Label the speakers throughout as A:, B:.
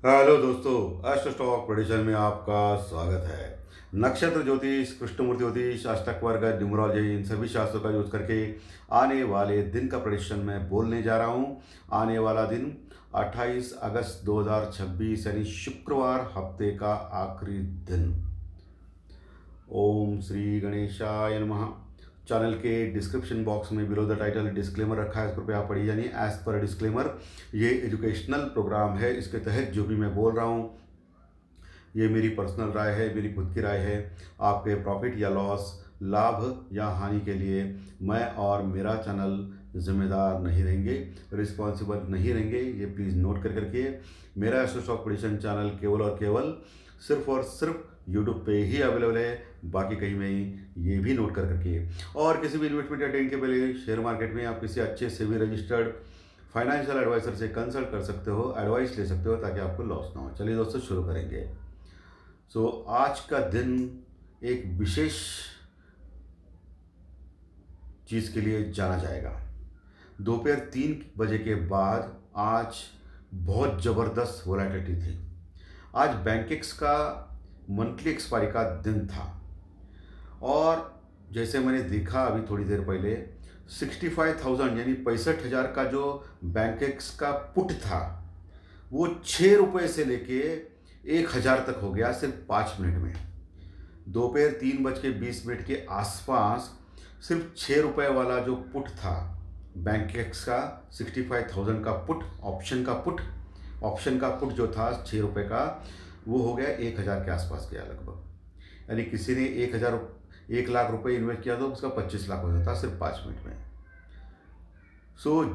A: Hello दोस्तों, astro stock prediction में आपका स्वागत है। नक्षत्र ज्योतिष, कृष्णमूर्ति ज्योतिष, अष्टक वर्ग, न्यूमरोलॉजी, इन सभी शास्त्रों का यूज करके आने वाले दिन का प्रेडिक्शन मैं बोलने जा रहा हूँ। आने वाला दिन 28 अगस्त 2026 यानी शुक्रवार, हफ्ते का आखिरी दिन। ओम श्री गणेशाय नमः। चैनल के डिस्क्रिप्शन बॉक्स में बिलो द टाइटल डिस्क्लेमर रखा है, कृपया आप पढ़िए। यानी एज पर डिस्क्लेमर, ये एजुकेशनल प्रोग्राम है। इसके तहत जो भी मैं बोल रहा हूँ ये मेरी पर्सनल राय है, मेरी खुद की राय है। आपके प्रॉफिट या लॉस, लाभ या हानि के लिए मैं और मेरा चैनल जिम्मेदार नहीं रहेंगे, रिस्पॉन्सिबल नहीं रहेंगे। ये प्लीज़ नोट कर करके। मेरा एस्ट्रो स्टॉक प्रेडिक्शन चैनल केवल और केवल सिर्फ और सिर्फ यूट्यूब पे ही अवेलेबल है, बाकी कहीं नहीं। ये भी नोट कर करके। और किसी भी इन्वेस्टमेंट या ट्रेडिंग के पहले शेयर मार्केट में आप किसी अच्छे से भी रजिस्टर्ड फाइनेंशियल एडवाइजर से कंसल्ट कर सकते हो, एडवाइस ले सकते हो, ताकि आपको लॉस ना हो। चलिए दोस्तों, शुरू करेंगे। आज का दिन एक विशेष चीज़ के लिए जाना जाएगा। दोपहर 3 बजे के बाद आज बहुत ज़बरदस्त वोलेटिलिटी थी। आज बैंकेक्स का मंथली एक्सपायरी का दिन था, और जैसे मैंने देखा अभी थोड़ी देर पहले, 65,000 यानी 65,000 का जो बैंकेक्स का पुट था, वो 6 रुपये से लेके 1,000 तक हो गया सिर्फ 5 मिनट में। दोपहर 3:20 के आसपास सिर्फ 6 रुपये वाला जो पुट था बैंकेक्स का, 65,000 का पुट, ऑप्शन का पुट जो था 6 रुपये का, वो हो गया 1,000 के आसपास गया लगभग। यानी किसी ने 1 लाख रुपए इन्वेस्ट किया तो उसका 25 लाख हो जाता सिर्फ 5 मिनट में।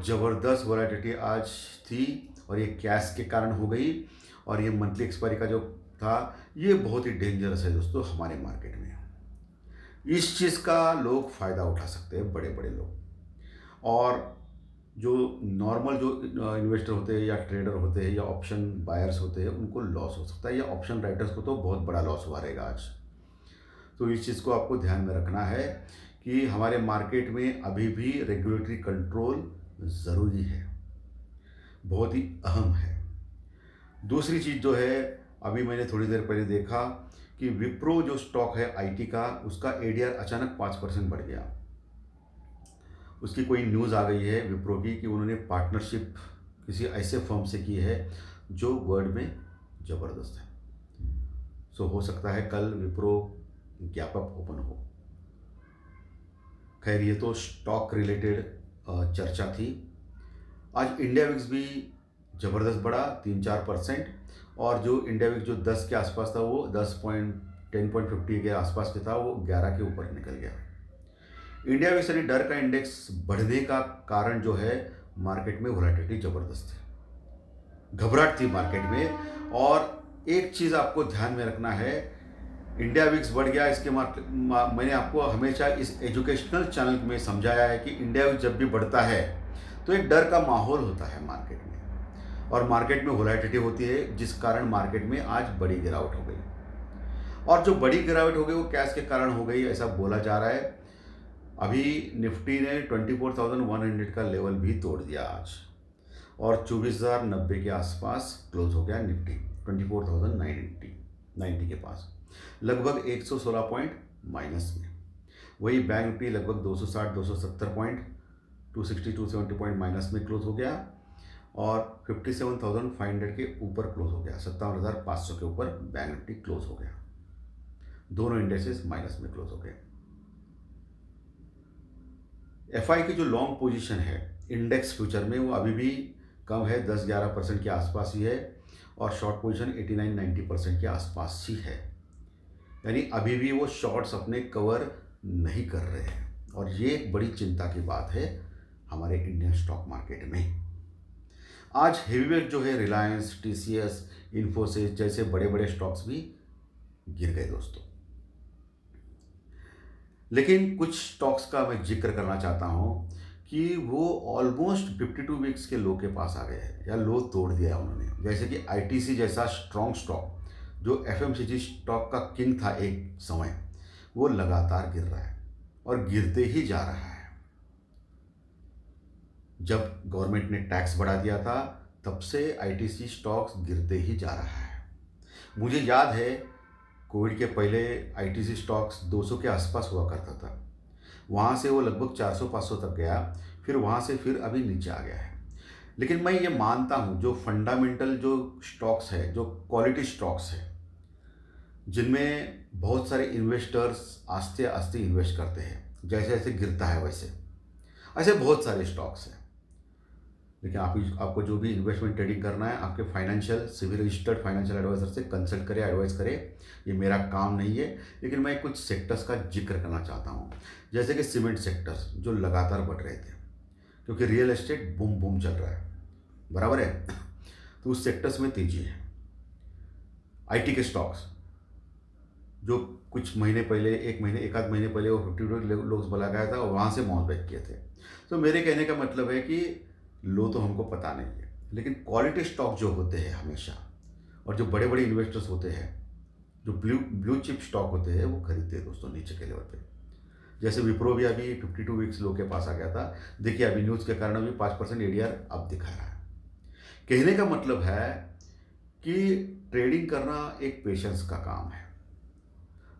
A: ज़बरदस्त वॉलेटिलिटी आज थी, और ये कैश के कारण हो गई। और ये मंथली एक्सपायरी का जो था, ये बहुत ही डेंजरस है दोस्तों हमारे मार्केट में। इस चीज़ का लोग फ़ायदा उठा सकते हैं, बड़े बड़े लोग। और जो नॉर्मल जो इन्वेस्टर होते हैं या ट्रेडर होते हैं या ऑप्शन बायर्स होते हैं, उनको लॉस हो सकता है, या ऑप्शन राइटर्स को तो बहुत बड़ा लॉस हुआ रहेगा आज। तो इस चीज़ को आपको ध्यान में रखना है कि हमारे मार्केट में अभी भी रेगुलेटरी कंट्रोल ज़रूरी है, बहुत ही अहम है। दूसरी चीज़ जो है, अभी मैंने थोड़ी देर पहले देखा कि विप्रो जो स्टॉक है आईटी का, उसका एडीआर अचानक 5% बढ़ गया। उसकी कोई न्यूज़ आ गई है विप्रो की कि उन्होंने पार्टनरशिप किसी ऐसे फर्म से की है जो वर्ल्ड में ज़बरदस्त है। हो सकता है कल विप्रो गैप अप ओपन हो। खैर, ये तो स्टॉक रिलेटेड चर्चा थी। आज इंडिया विक्स भी ज़बरदस्त बढ़ा 3-4%। और जो इंडिया विक्स जो 10 के आसपास था, वो 10.50 के आसपास के था, वो 11 के ऊपर निकल गया। इंडिया विक्स यानी डर का इंडेक्स बढ़ने का कारण जो है, मार्केट में वोलेटिलिटी ज़बरदस्त है, घबराहट थी मार्केट में। और एक चीज़ आपको ध्यान में रखना है, इंडिया विक्स बढ़ गया, इसके मैंने आपको हमेशा इस एजुकेशनल चैनल में समझाया है कि इंडिया विक्स जब भी बढ़ता है तो एक डर का माहौल होता है मार्केट में, और मार्केट में वोलेटिलिटी होती है, जिस कारण मार्केट में आज बड़ी गिरावट हो गई। और जो बड़ी गिरावट हो गई वो कैश के कारण हो गई, ऐसा बोला जा रहा है। अभी निफ्टी ने 24,100 का लेवल भी तोड़ दिया आज, और 24,090 के आसपास क्लोज हो गया निफ्टी, 24,990 के पास, लगभग 116 पॉइंट माइनस में। वही बैंक निफ्टी लगभग 260-270 पॉइंट, 260-270 पॉइंट माइनस में क्लोज हो गया, और 57,500 के ऊपर क्लोज हो गया, 57,500 के ऊपर बैंक निफ्टी क्लोज हो गया। दोनों इंडेक्सेस माइनस में क्लोज हो गए। एफआई की जो लॉन्ग पोजीशन है इंडेक्स फ्यूचर में, वो अभी भी कम है, 10-11% के आसपास ही है, और शॉर्ट पोजीशन 89-90% के आसपास ही है। यानी अभी भी वो शॉर्ट्स अपने कवर नहीं कर रहे हैं, और ये एक बड़ी चिंता की बात है हमारे इंडियन स्टॉक मार्केट में। आज हेवीवेट जो है, रिलायंस, टीसीएस, इन्फोसिस जैसे बड़े बड़े स्टॉक्स भी गिर गए दोस्तों। लेकिन कुछ स्टॉक्स का मैं जिक्र करना चाहता हूँ कि वो ऑलमोस्ट 52 वीक्स के लो के पास आ गए हैं, या लो तोड़ दिया उन्होंने। जैसे कि आईटीसी जैसा स्ट्रॉन्ग स्टॉक, जो एफएमसीजी स्टॉक का किंग था एक समय, वो लगातार गिर रहा है, और गिरते ही जा रहा है। जब गवर्नमेंट ने टैक्स बढ़ा दिया था, तब से आईटीसी स्टॉक्स गिरते ही जा रहा है। मुझे याद है कोविड के पहले आईटीसी स्टॉक्स 200 के आसपास हुआ करता था, वहाँ से वो लगभग 400-500 तक गया, फिर वहाँ से फिर अभी नीचे आ गया है। लेकिन मैं ये मानता हूँ जो फंडामेंटल जो स्टॉक्स है, जो क्वालिटी स्टॉक्स है, जिनमें बहुत सारे इन्वेस्टर्स आस्ते आस्ते इन्वेस्ट करते हैं, जैसे जैसे गिरता है वैसे ऐसे बहुत सारे स्टॉक्स हैं। लेकिन आपको जो भी इन्वेस्टमेंट ट्रेडिंग करना है, आपके financial civil registered financial adviser से कंसल्ट करें, एडवाइस करें। ये मेरा काम नहीं है, लेकिन मैं कुछ सेक्टर्स का जिक्र करना चाहता हूँ, जैसे कि सीमेंट सेक्टर्स जो लगातार बढ़ रहे थे, क्योंकि रियल एस्टेट बूम बूम चल रहा है, बराबर है। तो उस सेक्टर्स में तेजी है। आईटी के स्टॉक्स जो कुछ महीने पहले, एक आध महीने पहले वो 52 लोग बोला गया था और वहाँ से बाउंस बैक किए थे। तो मेरे कहने का मतलब है कि लो तो हमको पता नहीं है, लेकिन क्वालिटी स्टॉक जो होते हैं हमेशा, और जो बड़े बड़े इन्वेस्टर्स होते हैं, जो ब्लू चिप स्टॉक होते हैं, वो खरीदते हैं दोस्तों नीचे के लेवल पे। जैसे विप्रो भी अभी 52 वीक्स लो के पास आ गया था। देखिए अभी न्यूज़ के कारण अभी 5% एडीआर अब दिखा रहा है। कहने का मतलब है कि ट्रेडिंग करना एक पेशेंस का काम है,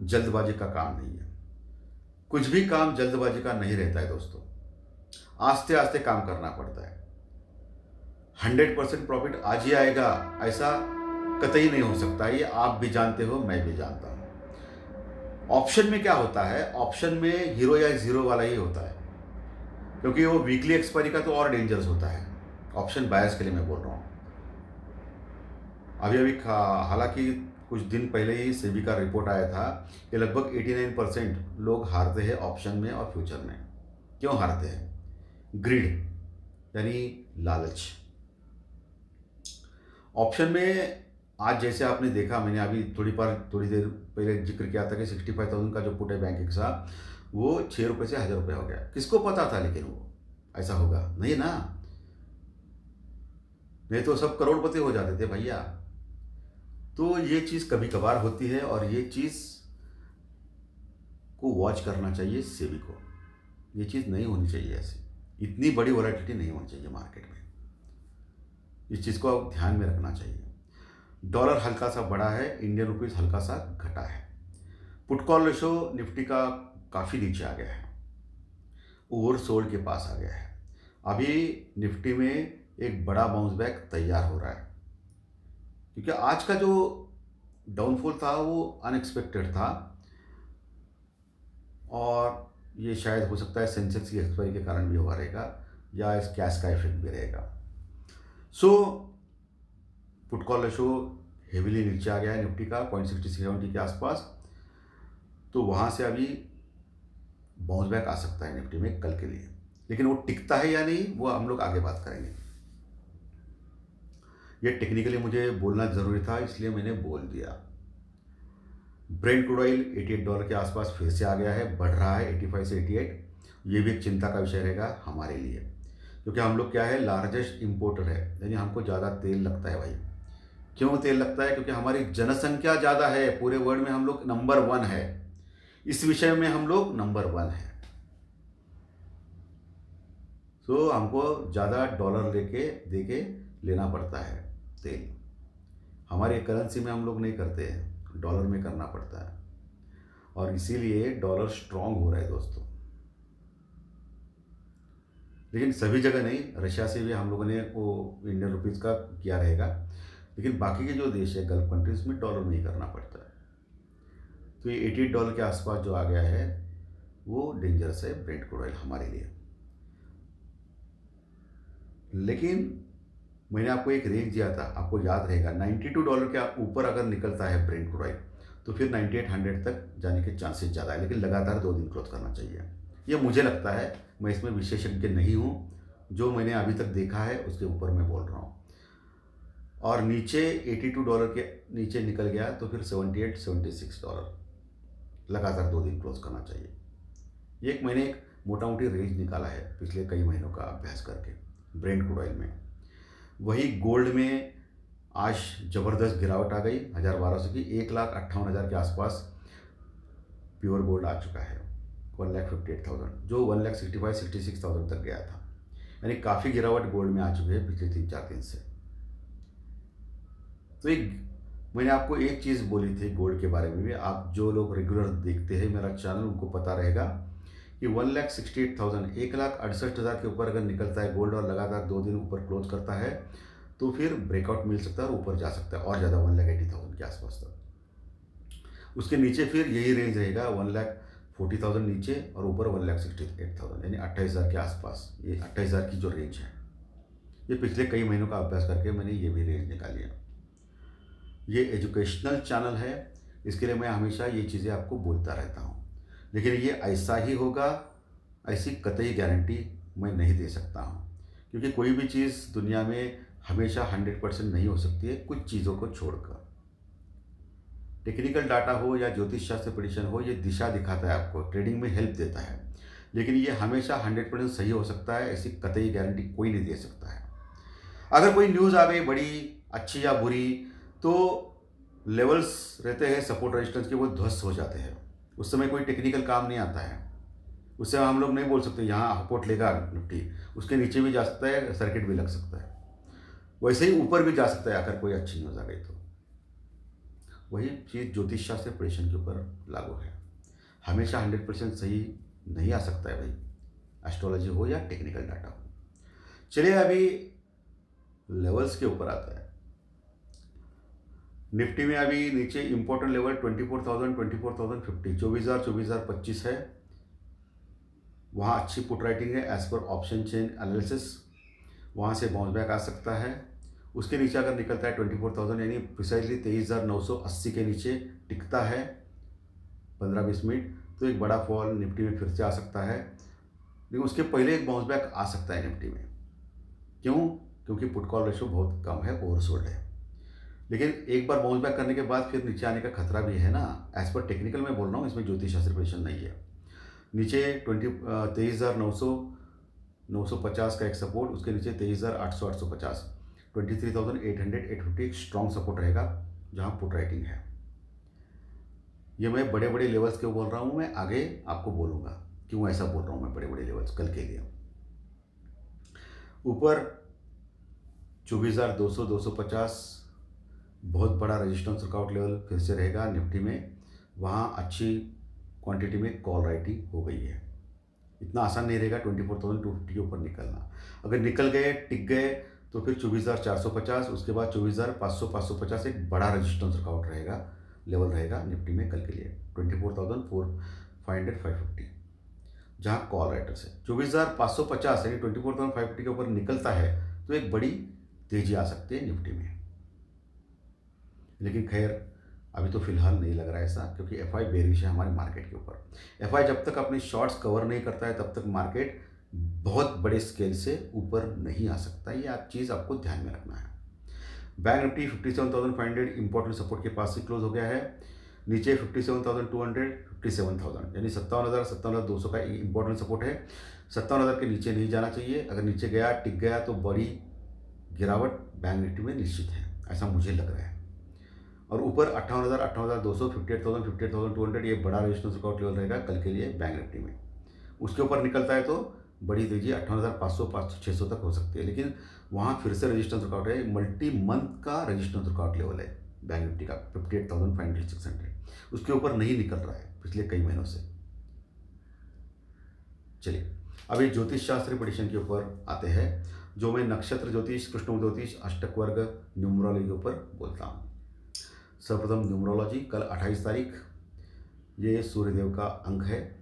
A: जल्दबाजी का काम नहीं है। कुछ भी काम जल्दबाजी का नहीं रहता है दोस्तों, आस्ते आस्ते काम करना पड़ता है। 100% प्रॉफिट आज ही आएगा ऐसा कतई नहीं हो सकता, ये आप भी जानते हो, मैं भी जानता हूँ। ऑप्शन में क्या होता है, ऑप्शन में हीरो या जीरो वाला ही होता है, क्योंकि वो वीकली एक्सपायरी का तो और डेंजरस होता है। ऑप्शन बायर्स के लिए मैं बोल रहा हूँ। अभी अभी हालांकि कुछ दिन पहले ही सेबी का रिपोर्ट आया था कि लगभग 89% लोग हारते हैं ऑप्शन में और फ्यूचर में। क्यों हारते हैं? ग्रिड यानी लालच। ऑप्शन में आज जैसे आपने देखा, मैंने अभी थोड़ी देर पहले जिक्र किया था कि 65,000 का जो पुट है बैंक का, वो 6 रुपये से 1,000 रुपये हो गया। किसको पता था लेकिन वो ऐसा होगा? नहीं ना, नहीं तो सब करोड़पति हो जाते थे भैया। तो ये चीज़ कभी कभार होती है और ये चीज़ को वॉच करना चाहिए सेबी को। ये चीज़ नहीं होनी चाहिए, ऐसी इतनी बड़ी वॉलेटिलिटी नहीं होनी चाहिए मार्केट में। इस चीज़ को आप ध्यान में रखना चाहिए। डॉलर हल्का सा बढ़ा है, इंडियन रुपीस हल्का सा घटा है। पुट कॉल रेशो निफ्टी का काफ़ी नीचे आ गया है, ओवरसोल्ड के पास आ गया है। अभी निफ्टी में एक बड़ा बाउंस बैक तैयार हो रहा है, क्योंकि आज का जो डाउनफॉल था वो अनएक्सपेक्टेड था, और ये शायद हो सकता है सेंसेक्स की एक्सपायरी के कारण भी हुआ रहेगा, या इस कैश का इफेक्ट भी रहेगा। So put call ratio heavily नीचे आ गया है निफ्टी का 0.6070 के आसपास। तो वहाँ से अभी बाउंस बैक आ सकता है निफ्टी में कल के लिए, लेकिन वो टिकता है या नहीं वो हम लोग आगे बात करेंगे। ये टेक्निकली मुझे बोलना ज़रूरी था, इसलिए मैंने बोल दिया। ब्रेंट क्रूड ऑयल $88 के आसपास फिर से आ गया है, बढ़ रहा है 85 से 88। ये भी एक चिंता का विषय रहेगा हमारे लिए, क्योंकि हम लोग क्या है, लार्जेस्ट इंपोर्टर है, यानी हमको ज़्यादा तेल लगता है भाई। क्यों तेल लगता है? क्योंकि हमारी जनसंख्या ज़्यादा है, पूरे वर्ल्ड में हम लोग नंबर 1 है, इस विषय में हम लोग नंबर 1 है। तो हमको ज़्यादा डॉलर दे के लेना पड़ता है तेल। हमारी करेंसी में हम लोग नहीं करते हैं, डॉलर में करना पड़ता है, और इसीलिए डॉलर स्ट्रांग हो रहा है दोस्तों। लेकिन सभी जगह नहीं, रशिया से भी हम लोगों ने वो इंडियन रुपीज़ का किया रहेगा, लेकिन बाकी के जो देश है गल्फ कंट्रीज में डॉलर में ही करना पड़ता है। तो ये $88 के आसपास जो आ गया है वो डेंजरस है ब्रेंट क्रूड ऑयल हमारे लिए। लेकिन मैंने आपको एक रेंज दिया था, आपको याद रहेगा, $92 के ऊपर अगर निकलता है ब्रेंट क्रूड ऑयल तो फिर 9800 तक जाने के चांसेस ज़्यादा है, लेकिन लगातार 2 दिन क्लोज करना चाहिए। ये मुझे लगता है, मैं इसमें विशेषज्ञ नहीं हूँ, जो मैंने अभी तक देखा है उसके ऊपर मैं बोल रहा हूँ। और नीचे $82 के नीचे निकल गया तो फिर $78-76 लगातार 2 दिन क्लोज करना चाहिए। ये एक मैंने एक मोटा मोटी रेंज निकाला है पिछले कई महीनों का अभ्यास करके ब्रेंट क्रूड ऑयल में। वही गोल्ड में आज ज़बरदस्त गिरावट आ गई 1200 की, 1,58,000 के आसपास प्योर गोल्ड आ चुका है, 1,58,000, जो 1,65,000-66,000 तक गया था। यानी काफ़ी गिरावट गोल्ड में आ चुकी है पिछले 3-4 दिन से। तो एक मैंने आपको एक चीज़ बोली थी गोल्ड के बारे में भी, आप जो लोग रेगुलर देखते हैं मेरा चैनल उनको पता रहेगा कि 1,68,000 1,68,000 के ऊपर अगर निकलता है गोल्ड और लगातार 2 दिन ऊपर क्लोज करता है तो फिर ब्रेकआउट मिल सकता है और ऊपर जा सकता है और ज़्यादा 1,80,000 के आसपास तक। उसके नीचे फिर यही रेंज रहेगा 1,40,000 नीचे और ऊपर 1,68,000 यानी 28,000 के आसपास। ये 28,000 की जो रेंज है, ये पिछले कई महीनों का अभ्यास करके मैंने ये भी रेंज निकाली है। ये एजुकेशनल चैनल है, इसके लिए मैं हमेशा ये चीज़ें आपको बोलता रहता हूँ, लेकिन ये ऐसा ही होगा ऐसी कतई गारंटी मैं नहीं दे सकता हूँ, क्योंकि कोई भी चीज़ दुनिया में हमेशा 100% नहीं हो सकती है, कुछ चीज़ों को छोड़कर। टेक्निकल डाटा हो या ज्योतिष शास्त्र प्रेडिक्शन हो, ये दिशा दिखाता है आपको, ट्रेडिंग में हेल्प देता है, लेकिन ये हमेशा 100% सही हो सकता है ऐसी कतई गारंटी कोई नहीं दे सकता है। अगर कोई न्यूज़ आ गई बड़ी अच्छी या बुरी, तो लेवल्स रहते हैं सपोर्ट रेजिस्टेंस के, वो ध्वस्त हो जाते हैं। उस समय कोई टेक्निकल काम नहीं आता है, उस समय हम लोग नहीं बोल सकते यहाँ सपोर्ट लेगा निफ्टी, उसके नीचे भी जा सकता है, सर्किट भी लग सकता है, वैसे ही ऊपर भी जा सकता है अगर कोई अच्छी न्यूज़ आ गई तो। वही चीज़ ज्योतिष शास्त्र प्रेडिक्शन के ऊपर लागू है, हमेशा 100% सही नहीं आ सकता है भाई, एस्ट्रोलॉजी हो या टेक्निकल डाटा हो। चलिए अभी लेवल्स के ऊपर आता है। निफ्टी में अभी नीचे इंपॉर्टेंट लेवल 24,000 24,050 24,000 24,025 है, वहाँ अच्छी पुट राइटिंग है as per option chain analysis, वहाँ से बाउंस बैक आ सकता है। उसके नीचे अगर निकलता है 24,000 यानी प्रिसाइजली 23,980 के नीचे टिकता है 15-20 मिनट, तो एक बड़ा फॉल निफ्टी में फिर से आ सकता है, लेकिन उसके पहले एक बाउंस बैक आ सकता है निफ्टी में। क्यों? क्योंकि पुट कॉल रेशो बहुत कम है, ओवरसोल्ड है, लेकिन एक बार बाउंस बैक करने के बाद फिर नीचे आने का खतरा भी है ना, एज पर टेक्निकल मैं बोल रहा हूँ, इसमें ज्योतिष शास्त्र प्रेडिक्शन नहीं है। नीचे 23,950 का एक सपोर्ट, उसके नीचे 23,800 850 23,800 850 एक स्ट्रॉन्ग सपोर्ट रहेगा जहाँ पुट राइटिंग है। ये मैं बड़े बड़े लेवल्स क्यों बोल रहा हूँ, मैं आगे आपको बोलूँगा क्यों ऐसा बोल रहा हूँ मैं बड़े बड़े लेवल्स कल के लिए। ऊपर 24,200 250 बहुत बड़ा रेजिस्टेंस वर्कआउट लेवल फिर से रहेगा निफ्टी में, वहाँ अच्छी क्वांटिटी में कॉल राइटिंग हो गई है। इतना आसान नहीं रहेगा 24,250 के ऊपर निकलना, अगर निकल गए टिक गए तो फिर 24,450, उसके बाद 24,500 550 एक बड़ा रेजिस्टेंस वर्कआउट रहेगा, लेवल रहेगा निफ्टी में कल के लिए 24,500 550, जहाँ कॉल राइटर्स है 24,550 यानी 24,550 के ऊपर निकलता है तो एक बड़ी तेजी आ सकती है निफ्टी में। लेकिन खैर अभी तो फिलहाल नहीं लग रहा है ऐसा, क्योंकि एफआई बेरिश है हमारे मार्केट के ऊपर। एफआई जब तक अपनी शॉर्ट्स कवर नहीं करता है तब तक मार्केट बहुत बड़े स्केल से ऊपर नहीं आ सकता, ये आप चीज़ आपको ध्यान में रखना है। बैंक निफ्टी 57,500 इंपॉर्टेंट सपोर्ट के पास ही क्लोज हो गया है, नीचे 57,200 57,000 यानी 57,200 का इंपॉर्टेंट सपोर्ट है। 57,000 के नीचे नहीं जाना चाहिए, अगर नीचे गया टिक गया तो बड़ी गिरावट बैंक निफ्टी में निश्चित है, ऐसा मुझे लग रहा है। और ऊपर 58,000 58,200 58,000 58,200 ये बड़ा रेजिस्टेंस वर्कआउट लेवल रहेगा कल के लिए बैंक निफ्टी में। उसके ऊपर निकलता है तो बड़ी तेजी 58,500 500 600 तक हो सकती है, लेकिन वहाँ फिर से रेजिस्टेंस वर्कआउट है, मल्टी मंथ का रेजिस्टेंस वर्कआउट लेवल है बैंक निफ्टी का 58,500 600, उसके ऊपर नहीं निकल रहा है पिछले कई महीनों से। चलिए अभी ज्योतिष शास्त्र प्रेडिक्शन के ऊपर आते हैं, जो मैं नक्षत्र ज्योतिष कृष्ण ज्योतिष अष्टक वर्ग न्यूमरोलॉजी के ऊपर बोलता हूँ। सर्वप्रथम न्यूमरोलॉजी, कल 28 तारीख ये सूर्यदेव का अंक है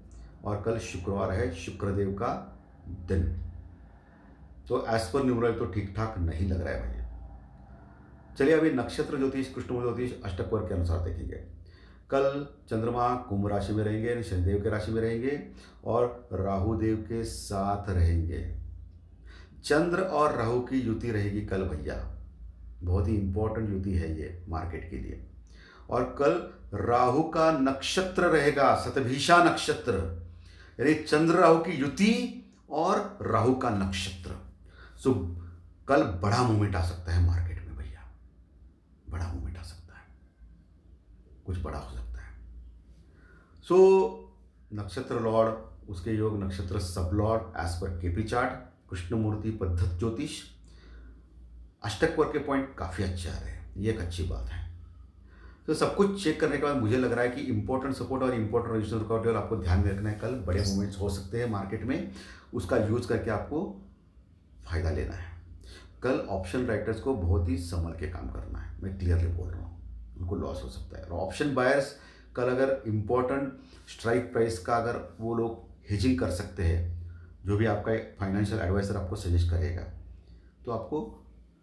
A: और कल शुक्रवार है, शुक्रदेव का दिन, तो एज पर न्यूमरोलॉजी तो ठीक ठाक नहीं लग रहा है भैया। चलिए अभी नक्षत्र ज्योतिष कृष्ण ज्योतिष अष्टक वर्ग के अनुसार देखेंगे। कल चंद्रमा कुंभ राशि में रहेंगे, शनिदेव के राशि में रहेंगे और राहु देव के साथ रहेंगे। चंद्र और राहु की युति रहेगी कल भैया, बहुत ही इंपॉर्टेंट युति है ये मार्केट के लिए। और कल राहु का नक्षत्र रहेगा शतभिषा नक्षत्र, यानी चंद्र राहु की युति और राहु का नक्षत्र। सो कल बड़ा मूवमेंट आ सकता है मार्केट में भैया, बड़ा मूवमेंट आ सकता है, कुछ बड़ा हो सकता है। सो नक्षत्र लॉर्ड, उसके योग नक्षत्र सब lord as per KP chart, Krishnamurti पद्धत ज्योतिष, अष्टक वर्ग के पॉइंट काफ़ी अच्छे आ रहे हैं। ये एक अच्छी बात है। तो सब कुछ चेक करने के बाद मुझे लग रहा है कि इंपॉर्टेंट सपोर्ट और इंपॉर्टेंट रेजिस्टेंस रुकावट लेवल आपको ध्यान में रखना है। कल बड़े मूवमेंट्स हो सकते हैं मार्केट में, उसका यूज़ करके आपको फ़ायदा लेना है। कल ऑप्शन राइटर्स को बहुत ही संभल के काम करना है, मैं क्लियरली बोल रहा हूँ, उनको लॉस हो सकता है। और ऑप्शन बायर्स कल अगर इम्पोर्टेंट स्ट्राइक प्राइस का अगर वो लोग हेजिंग कर सकते हैं, जो भी आपका फाइनेंशियल एडवाइज़र आपको सजेस्ट करेगा, तो आपको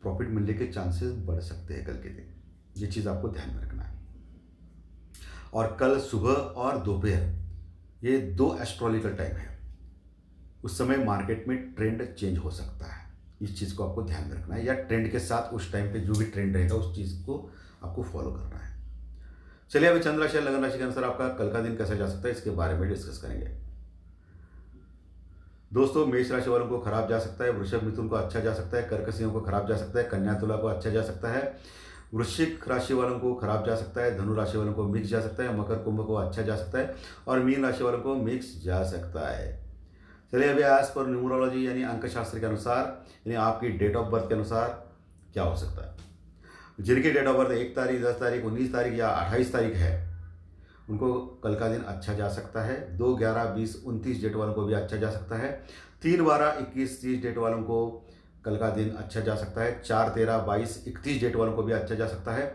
A: प्रॉफिट मिलने के चांसेस बढ़ सकते हैं कल के दिन। ये चीज़ आपको ध्यान में रखना है। और कल सुबह और दोपहर ये 2 एस्ट्रोलॉजिकल टाइम है, उस समय मार्केट में ट्रेंड चेंज हो सकता है। इस चीज़ को आपको ध्यान में रखना है, या ट्रेंड के साथ उस टाइम पे जो भी ट्रेंड रहेगा उस चीज़ को आपको फॉलो करना है। चलिए अभी चंद्र राशि या लगन राशि के अनुसार आपका कल का दिन कैसा जा सकता है इसके बारे में डिस्कस करेंगे। दोस्तों, मेष राशि वालों को खराब जा सकता है, वृषभ मिथुन को अच्छा जा सकता है, कर्क सिंह को खराब जा सकता है, कन्या तुला को अच्छा जा सकता है, वृश्चिक राशि वालों को खराब जा सकता है, धनु राशि वालों को मिक्स जा सकता है, मकर कुंभ को अच्छा जा सकता है और मीन राशि वालों को मिक्स जा सकता है। चलिए अभी एज पर न्यूमरोलॉजी यानी अंकशास्त्र के अनुसार, यानी आपकी डेट ऑफ बर्थ के अनुसार क्या हो सकता है। जिनकी डेट ऑफ बर्थ 1 तारीख, 10 तारीख, 19 तारीख या 28 तारीख है, उनको कल का दिन अच्छा जा सकता है। 2, 11, 20, 29 डेट वालों को भी अच्छा जा सकता है। 3, 12, 21, 30 डेट वालों को कल का दिन अच्छा जा सकता है। 4, 13, 22, 31 डेट वालों को भी अच्छा जा सकता है।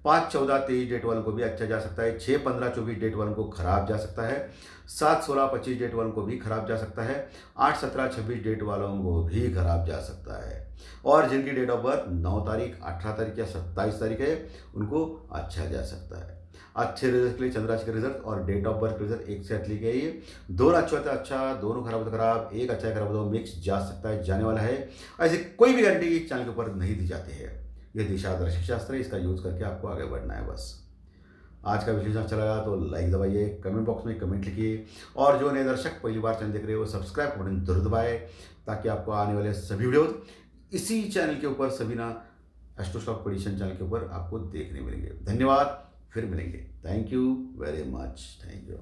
A: 5, 14, 23 डेट वालों को भी अच्छा जा सकता है। 6, 15, 24 डेट वालों को खराब जा सकता है। 7, 16, 25 डेट वालों को भी खराब जा सकता है। 8, 17, 26 डेट वालों को भी खराब जा सकता है। और जिनकी डेट ऑफ बर्थ 9 तारीख, 18 तारीख या 27 तारीख है, उनको अच्छा जा सकता है। अच्छे रिजल्ट के लिए चंद्र राशि के रिजल्ट और डेट ऑफ बर्थ के रिजल्ट एक साथ लेके आइए। दोनों अच्छा होता है अच्छा, दोनों खराब होता है खराब, एक अच्छा है खराब होता है मिक्स जा सकता है, जाने वाला है। ऐसी कोई भी गारंटी इस चैनल के ऊपर नहीं दी जाती है। यह दिशादर्शक शास्त्र है, इसका यूज करके आपको आगे बढ़ना है बस। आज का विश्लेषण अच्छा लगा तो लाइक दबाइए, कमेंट बॉक्स में कमेंट लिखिए और जो नए दर्शक पहली बार चैनल देख रहे हो सब्सक्राइब का बटन जरूर दबाए, ताकि आपको आने वाले सभी वीडियोज इसी चैनल के ऊपर, सभी एस्ट्रो स्टॉक प्रेडिक्शन चैनल के ऊपर आपको देखने मिलेंगे। धन्यवाद, फिर मिलेंगे। Thank you very much, thank you.